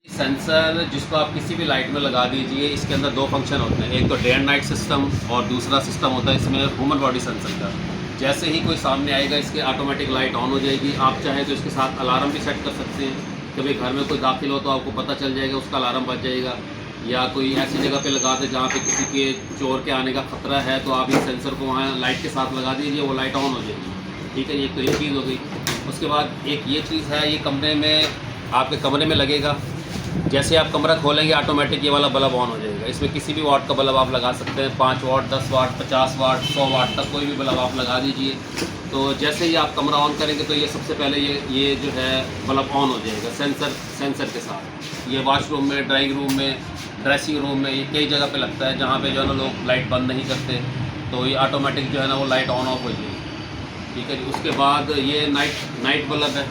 Sensor जिसको आप किसी भी लाइट में लगा दीजिए, इसके अंदर दो फंक्शन होते हैं, एक तो डे एंड नाइट सिस्टम और दूसरा सिस्टम होता है इसमें ह्यूमन बॉडी सेंसर का। जैसे ही कोई सामने आएगा इसके ऑटोमेटिक लाइट ऑन हो जाएगी। आप चाहें तो इसके साथ अलार्म भी सेट कर सकते हैं, कभी घर में कोई दाखिल हो तो आपको पता चल जाएगा, उसका अलार्म बज जाएगा। या कोई ऐसी जगह पे लगा दे जहाँ पे किसी के चोर के आने का ख़तरा है, तो आप इस सेंसर को वहाँ लाइट के साथ लगा दीजिए, वो लाइट ऑन हो जाएगी। ठीक है, एक तो ये चीज़ हो गई। उसके बाद एक ये चीज़ है, ये कमरे में आपके कमरे में लगेगा। जैसे आप कमरा खोलेंगे ऑटोमेटिक ये वाला बल्ब ऑन हो जाएगा। इसमें किसी भी वाट का बल्ब आप लगा सकते हैं, 5 वाट, 10 वाट, 50 वाट, 100 वाट तक कोई भी बल्ब आप लगा दीजिए। तो जैसे ही आप कमरा ऑन करेंगे तो ये सबसे पहले ये जो है बल्ब ऑन हो जाएगा सेंसर के साथ। ये वॉशरूम में, ड्राइंग रूम में, ड्रेसिंग रूम में, ये कई जगह पे लगता है जहाँ पे जो है ना लोग लाइट बंद नहीं करते, तो ये ऑटोमेटिक जो है ना वो लाइट ऑन ऑफ हो जाएगी। ठीक है जी। उसके बाद ये नाइट बल्ब है।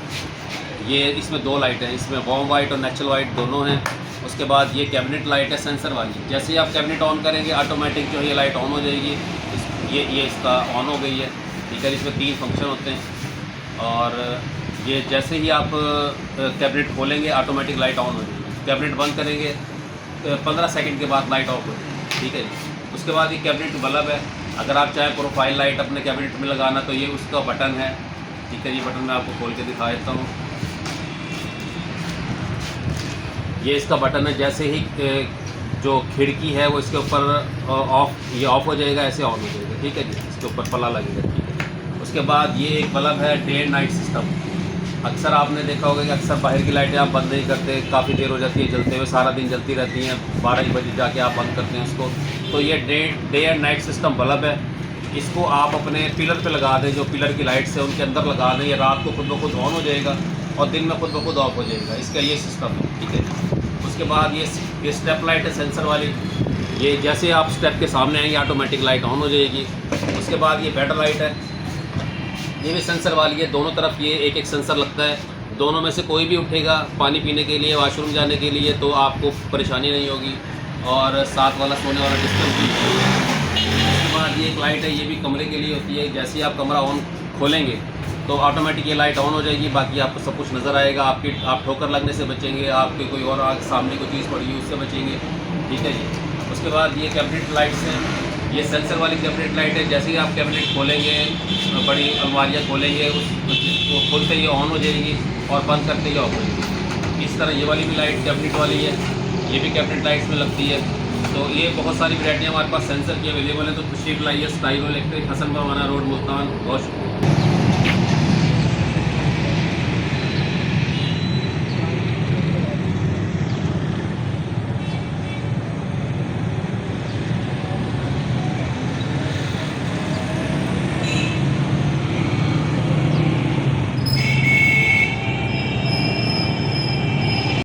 ये इसमें 2 लाइट हैं, इसमें वार्म वाइट और नेचुरल वाइट दोनों हैं। उसके बाद ये कैबिनेट लाइट है सेंसर वाली। जैसे ही आप कैबिनेट ऑन करेंगे ऑटोमेटिक जो है ये लाइट ऑन हो जाएगी। ये इसका ऑन हो गई है। ठीक है, इसमें 3 फंक्शन होते हैं। और ये जैसे ही आप कैबिनेट खोलेंगे ऑटोमेटिक लाइट ऑन हो जाएगी। कैबिनेट बंद करेंगे 15 सेकंड के बाद लाइट ऑफ हो जाएगी। ठीक है जी। उसके बाद ये कैबिनेट बल्ब है। अगर आप चाहें प्रोफाइल लाइट अपने कैबिनेट में लगाना तो ये उसका बटन है। ठीक है, ये बटन मैं आपको खोल के दिखा देता हूँ। ये इसका बटन है। जैसे ही जो खिड़की है वो इसके ऊपर ये ऑफ हो जाएगा, ऐसे ऑन हो जाएगा। ठीक है जी, इसके ऊपर पला लगेगा। ठीक है। उसके बाद ये एक बल्ब है डे एंड नाइट सिस्टम। अक्सर आपने देखा होगा कि अक्सर बाहर की लाइटें आप बंद नहीं करते, काफ़ी देर हो जाती है जलते हुए, सारा दिन जलती रहती हैं, 12 बजे जाके आप बंद करते हैं उसको। तो ये day and night system bulb है। इसको आप अपने पिलर पे लगा दें, जो पिलर की लाइट्स है उनके अंदर लगा दें, ये रात को खुद ब खुद ऑन हो जाएगा और दिन में खुद ब खुद ऑफ हो जाएगा। इसका ये सिस्टम है। ठीक है। उसके बाद ये स्टेप लाइट है सेंसर वाली। ये जैसे आप स्टेप के सामने आएंगे ऑटोमेटिक लाइट ऑन हो जाएगी। उसके बाद ये बेड लाइट है, ये भी सेंसर वाली है। दोनों तरफ ये एक सेंसर लगता है। दोनों में से कोई भी उठेगा पानी पीने के लिए, वॉशरूम जाने के लिए, तो आपको परेशानी नहीं होगी। और साथ वाला सोने वाला डिस्टर्ब भी है। उसके बाद ये एक लाइट है, ये भी कमरे के लिए होती है। जैसे ही आप कमरा ऑन खोलेंगे तो ऑटोमेटिक ये लाइट ऑन हो जाएगी। बाकी आपको सब कुछ नज़र आएगा। आप ठोकर लगने से बचेंगे, आपके कोई और आगे सामने कोई चीज़ पड़ी है उससे बचेंगे। ठीक है जी। उसके बाद ये कैबिनेट लाइट्स हैं। ये सेंसर वाली कैबिनेट लाइट है। जैसे ही आप कैबिनेट खोलेंगे, बड़ी अलमारियाँ खोलेंगे, उसको खोलते ही ऑन हो जाएगी और बंद करते ही ऑफ हो जाएगी। इस तरह ये वाली भी लाइट कैबिनेट वाली है, ये भी कैबिनेट लाइट्स में लगती है। तो ये बहुत सारी वैरायटियाँ हमारे पास सेंसर की अवेलेबल है। तो तशरीफ लाइए Stylo electric, Hasan Bawana road, Multan. बहुत शुक्रिया।